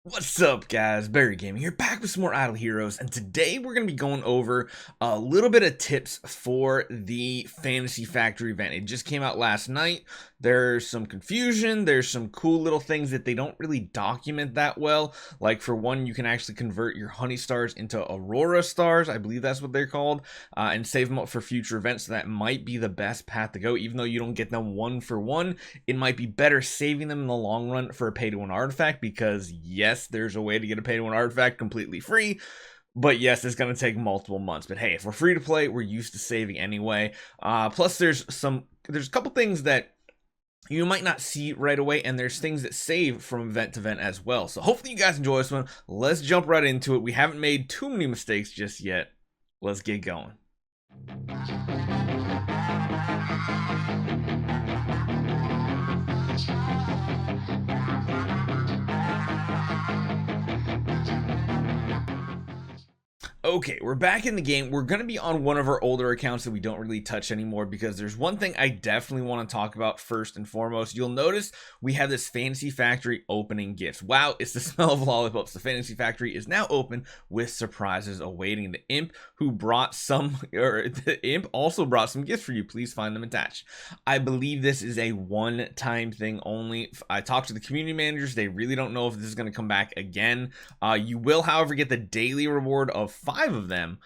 What's up, guys? Barry Gaming here, back with some more Idle Heroes, and today we're going to be going over a little bit of tips for the Fantasy Factory event. It just came out last night. There's some confusion, there's some cool little things that they don't really document that well. Like, for one, you can actually convert your Honey Stars into Aurora Stars, I believe that's what they're called, and save them up for future events. So that might be the best path to go. Even though you don't get them one for one, it might be better saving them in the long run for a pay-to-win artifact, because yes, there's a way to get a pay-to-win artifact completely free. But yes, it's going to take multiple months. But hey, if we're free to play, we're used to saving anyway. Plus, there's a couple things that you might not see right away, and there's things that save from event to event as well. So hopefully you guys enjoy this one. Let's jump right into it. We haven't made too many mistakes just yet. Let's get going. Okay, we're back in the game. We're going to be on one of our older accounts that we don't really touch anymore, because there's one thing I definitely want to talk about first and foremost. You'll notice we have this Fantasy Factory opening gifts. Wow, it's the smell of lollipops. The Fantasy Factory is now open with surprises awaiting. The imp who brought some, or the imp also brought some gifts for you. Please find them attached. I believe this is a one-time thing only. I talked to the community managers. They really don't know if this is going to come back again. You will, however, get the daily reward of 5 of them,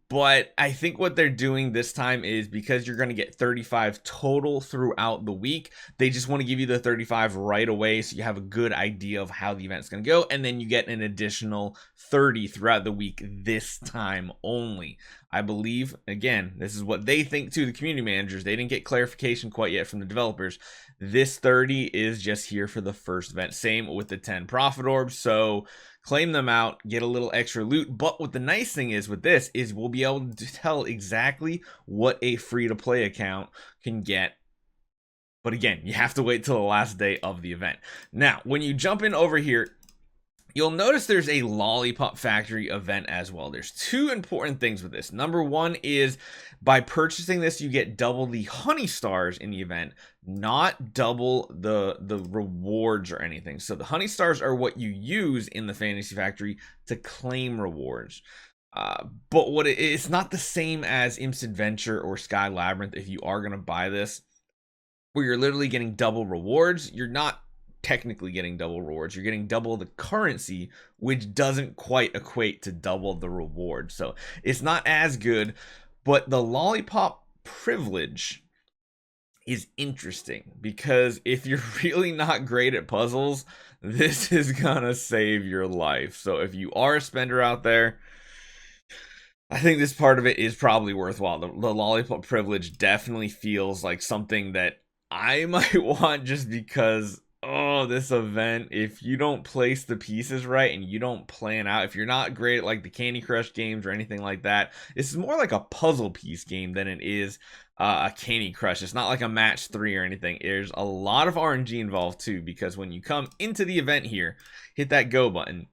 but I think what they're doing this time is, because you're going to get 35 total throughout the week, they just want to give you the 35 right away so you have a good idea of how the event's going to go, and then you get an additional 30 throughout the week this time only. I believe, again, this is what they think too, the community managers. They didn't get clarification quite yet from the developers. This 30 is just here for the first event. Same with the 10 profit orbs, so claim them out, get a little extra loot. But what the nice thing is with this is we'll be able to tell exactly what a free-to-play account can get. But again, you have to wait till the last day of the event. Now, when you jump in over here, you'll notice there's a Lollipop Factory event as well. There's two important things with this. Number one is, by purchasing this, you get double the Honey Stars in the event, not double the rewards or anything. So the Honey Stars are what you use in the Fantasy Factory to claim rewards. But it's not the same as Imp's Adventure or Sky Labyrinth. If you are going to buy this, where you're literally getting double rewards, you're not technically getting double rewards. You're getting double the currency, which doesn't quite equate to double the reward. So it's not as good, but the Lollipop privilege is interesting, because if you're really not great at puzzles, this is gonna save your life. So if you are a spender out there, I think this part of it is probably worthwhile. The Lollipop privilege definitely feels like something that I might want, just because, oh, this event, if you don't place the pieces right and you don't plan out, if you're not great at like the Candy Crush games or anything like that, this is more like a puzzle piece game than it is a Candy Crush. It's not like a match 3 or anything. There's a lot of RNG involved too, because when you come into the event here, hit that go button,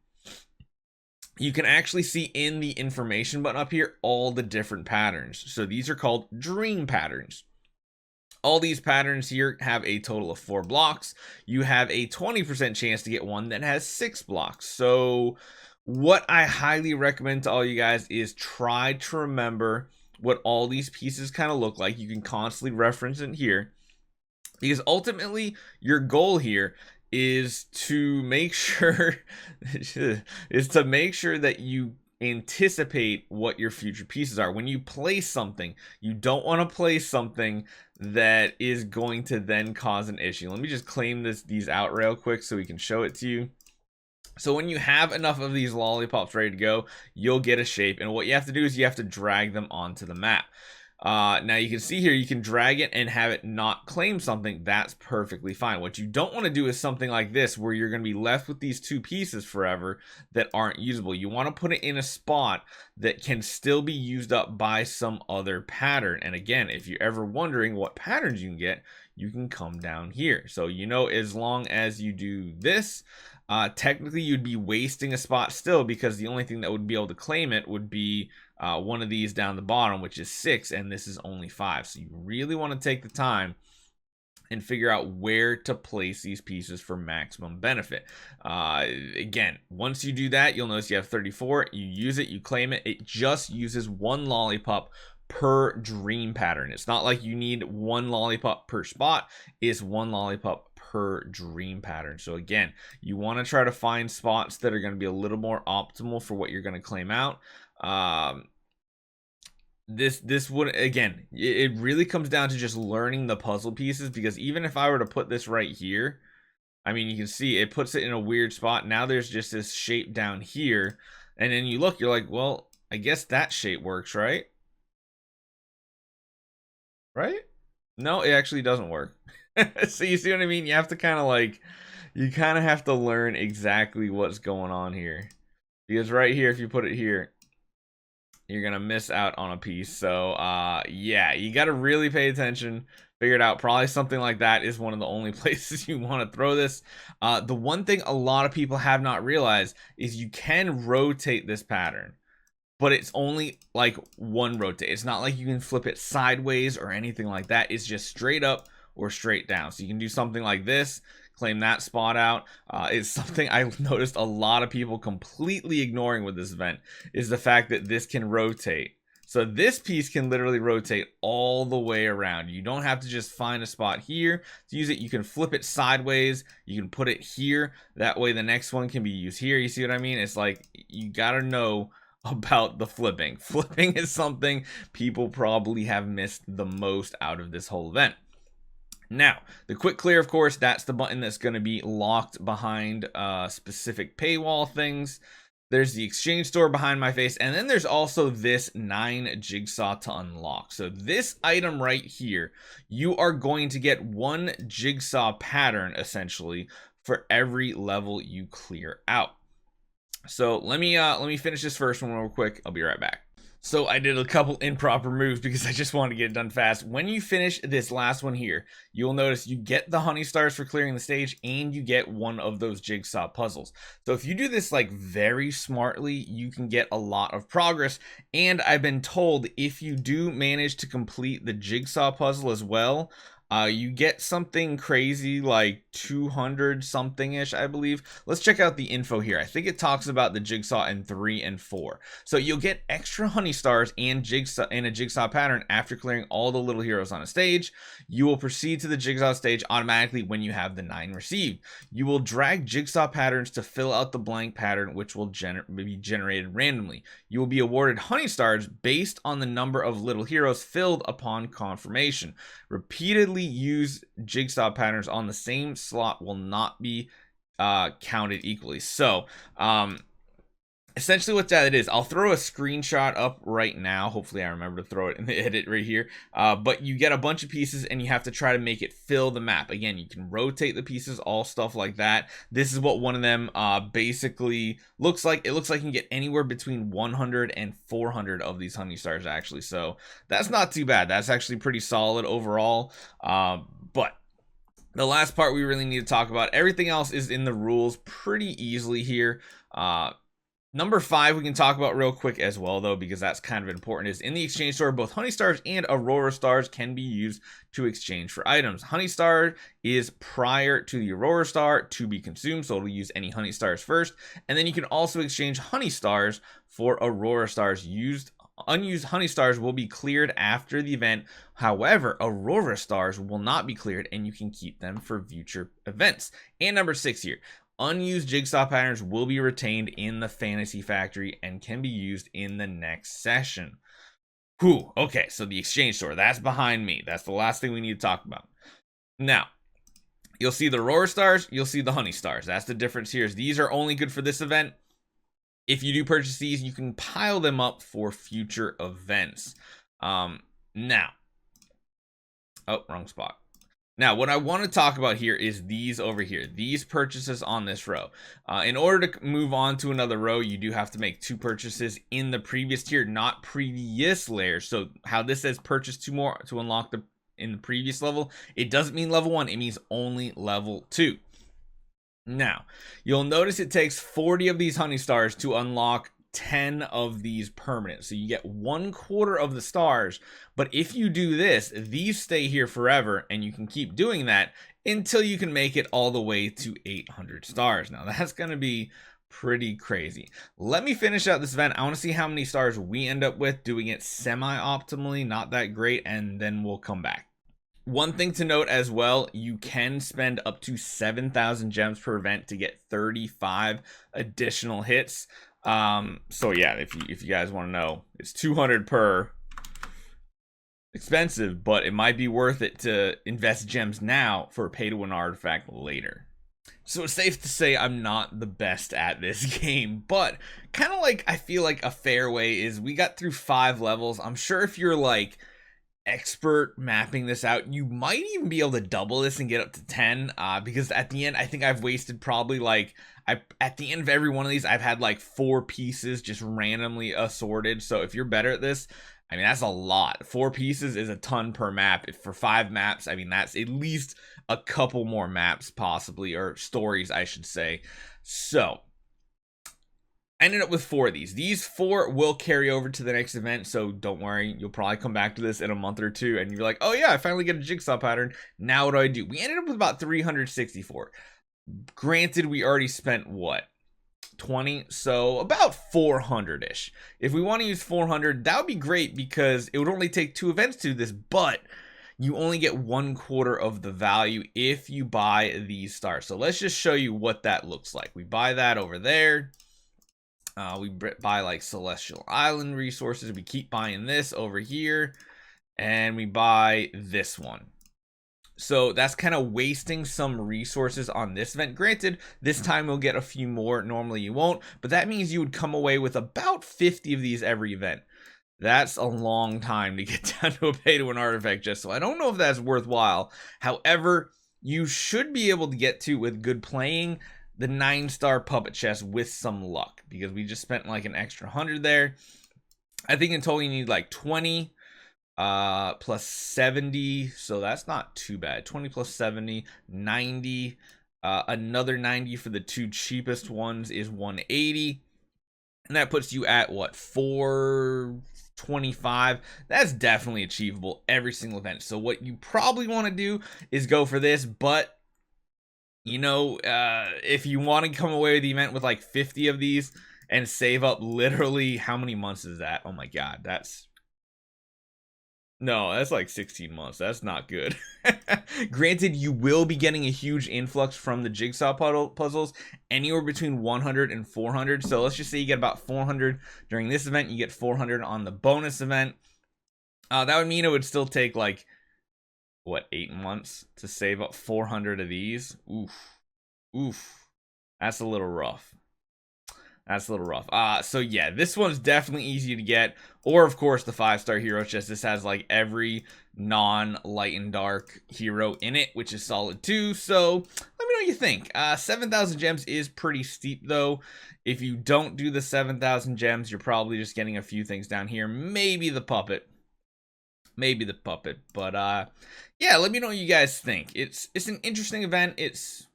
you can actually see in the information button up here all the different patterns. So these are called dream patterns. All these patterns here have a total of 4 blocks. You have a 20% chance to get one that has 6 blocks. So what I highly recommend to all you guys is try to remember what all these pieces kind of look like. You can constantly reference it here, because ultimately your goal here is to make sure that you anticipate what your future pieces are. When you place something, you don't want to place something that is going to then cause an issue. Let me just claim these out real quick so we can show it to you. So when you have enough of these lollipops ready to go, you'll get a shape, and what you have to do is you have to drag them onto the map. Now you can see here, you can drag it and have it not claim something. That's perfectly fine. What you don't want to do is something like this, where you're going to be left with these 2 pieces forever that aren't usable. You want to put it in a spot that can still be used up by some other pattern. And again, if you're ever wondering what patterns you can get, you can come down here. So, as long as you do this, technically you'd be wasting a spot still, because the only thing that would be able to claim it would be one of these down the bottom, which is 6, and this is only 5. So you really want to take the time and figure out where to place these pieces for maximum benefit. Again, once you do that, you'll notice you have 34. You use it, you claim it. It just uses 1 lollipop per dream pattern. It's not like you need 1 lollipop per spot. It's 1 lollipop per dream pattern. So again, you want to try to find spots that are going to be a little more optimal for what you're going to claim out. This would, again, it really comes down to just learning the puzzle pieces, because even if I were to put this right here, I mean, you can see it puts it in a weird spot. Now there's just this shape down here, and then you look, you're like, well, I guess that shape works, right? Right? No, it actually doesn't work. So you see what I mean? You have to kind of like, you kind of have to learn exactly what's going on here, because right here, if you put it here, you're gonna miss out on a piece. So yeah, you got to really pay attention, figure it out. Probably something like that is one of the only places you want to throw this. The one thing a lot of people have not realized is you can rotate this pattern, but it's only like 1 rotate. It's not like you can flip it sideways or anything like that. It's just straight up or straight down. So you can do something like this, claim that spot out. It's something I noticed a lot of people completely ignoring with this event, is the fact that this can rotate. So this piece can literally rotate all the way around. You don't have to just find a spot here to use it. You can flip it sideways. You can put it here. That way the next one can be used here. You see what I mean? It's like, you gotta know about the flipping. Flipping is something people probably have missed the most out of this whole event. Now, the quick clear, of course, that's the button that's going to be locked behind specific paywall things. There's the exchange store behind my face, and then there's also this 9 jigsaw to unlock. So this item right here, you are going to get 1 jigsaw pattern essentially for every level you clear out. So let me finish this first one real quick. I'll be right back. So I did a couple improper moves because I just wanted to get it done fast. When you finish this last one here, you'll notice you get the honey stars for clearing the stage, and you get 1 of those jigsaw puzzles. So if you do this like very smartly, you can get a lot of progress. And I've been told if you do manage to complete the jigsaw puzzle as well, you get something crazy like 200 something ish, I believe. Let's check out the info here. I think it talks about the jigsaw in 3 and 4. So you'll get extra honey stars and jigsaw and a jigsaw pattern after clearing all the little heroes on a stage. You will proceed to the jigsaw stage automatically when you have the 9 received. You will drag jigsaw patterns to fill out the blank pattern, which will be generated randomly. You will be awarded honey stars based on the number of little heroes filled upon confirmation. Repeatedly use jigsaw patterns on the same slot will not be counted equally. So essentially what that is, I'll throw a screenshot up right now. Hopefully I remember to throw it in the edit right here. But you get a bunch of pieces and you have to try to make it fill the map. Again, you can rotate the pieces, all stuff like that. This is what one of them basically looks like. It looks like you can get anywhere between 100 and 400 of these honey stars actually. So that's not too bad. That's actually pretty solid overall. But the last part we really need to talk about, everything else is in the rules pretty easily here. Number 5 we can talk about real quick as well though, because that's kind of important, is in the exchange store both honey stars and aurora stars can be used to exchange for items. Honey star is prior to the aurora star to be consumed, so it'll use any honey stars first, and then you can also exchange honey stars for aurora stars. Unused honey stars will be cleared after the event. However, aurora stars will not be cleared, and you can keep them for future events. And number 6 here, unused jigsaw patterns will be retained in the fantasy factory and can be used in the next session. Whew, okay, so the exchange store, that's behind me. That's the last thing we need to talk about. Now, you'll see the aurora stars, you'll see the honey stars. That's the difference here, is these are only good for this event. If you do purchase these, you can pile them up for future events. Now, oh, wrong spot. Now, what I want to talk about here is these over here, these purchases on this row. In order to move on to another row, you do have to make 2 purchases in the previous tier, not previous layers. So how this says purchase 2 more to unlock in the previous level, it doesn't mean level 1, it means only level 2. Now, you'll notice it takes 40 of these honey stars to unlock 10 of these permanent. So you get 1/4 of the stars. But if you do this, these stay here forever, and you can keep doing that until you can make it all the way to 800 stars. Now that's going to be pretty crazy. Let me finish out this event. I want to see how many stars we end up with doing it semi-optimally, not that great, and then we'll come back. One thing to note as well, you can spend up to 7,000 gems per event to get 35 additional hits. So yeah, if you guys want to know, it's 200 per. Expensive, but it might be worth it to invest gems now for a pay-to-win artifact later. So it's safe to say I'm not the best at this game, but kind of like I feel like a fair way is we got through 5 levels. I'm sure if you're like expert mapping this out, you might even be able to double this and get up to 10, because at the end I think I've wasted probably like at the end of every one of these I've had like 4 pieces just randomly assorted. So if you're better at this, I mean, that's a lot. 4 pieces is a ton per map. If for 5 maps, I mean, that's at least a couple more maps possibly, or stories, I should say. So I ended up with 4 of these. These 4 will carry over to the next event, so don't worry. You'll probably come back to this in a month or 2, and you're like, oh yeah, I finally get a Jigsaw pattern. Now what do? We ended up with about 364. Granted, we already spent, what? 20, so about 400-ish. If we want to use 400, that would be great because it would only take 2 events to do this, but you only get 1/4 of the value if you buy these stars. So let's just show you what that looks like. We buy that over there. We buy like Celestial Island resources. We keep buying this over here, and we buy this one. So that's kind of wasting some resources on this event. Granted, this time we'll get a few more. Normally you won't, but that means you would come away with about 50 of these every event. That's a long time to get down to a pay-to-win artifact just so. I don't know if that's worthwhile. However, you should be able to get to, with good playing, the 9-star puppet chest with some luck, because we just spent like an extra 100 there. I think in total you need like 20 plus 70, so that's not too bad. 20 plus 70, 90. Another 90 for the 2 cheapest ones is 180, and that puts you at what, 425. That's definitely achievable every single event. So what you probably want to do is go for this, but you know, if you want to come away with the event with like 50 of these and save up literally, how many months is that? Oh my god, that's like 16 months. That's not good. Granted, you will be getting a huge influx from the Jigsaw puzzles, anywhere between 100 and 400. So let's just say you get about 400 during this event. You get 400 on the bonus event. That would mean it would still take like, what, 8 months to save up 400 of these? Oof. That's a little rough. So yeah, this one's definitely easy to get. Or of course the 5-star hero chest. This has like every non-light and dark hero in it, which is solid too. So let me know what you think. 7,000 gems is pretty steep though. If you don't do the 7,000 gems, you're probably just getting a few things down here. Maybe the puppet. But yeah, let me know what you guys think. It's an interesting event. It's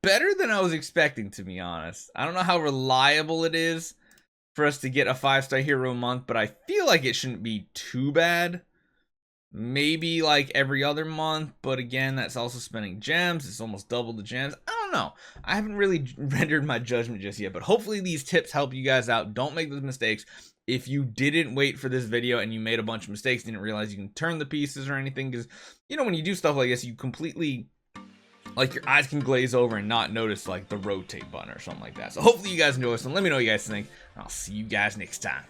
better than I was expecting, to be honest. I don't know how reliable it is for us to get a 5-star hero a month, but I feel like it shouldn't be too bad. Maybe like every other month, but again, that's also spending gems. It's almost double the gems. I don't know. I haven't really rendered my judgment just yet, but hopefully these tips help you guys out. Don't make those mistakes. If you didn't wait for this video and you made a bunch of mistakes, didn't realize you can turn the pieces or anything, because, you know, when you do stuff like this, you completely, like, your eyes can glaze over and not notice like the rotate button or something like that. So hopefully you guys enjoy this, and let me know what you guys think, and I'll see you guys next time.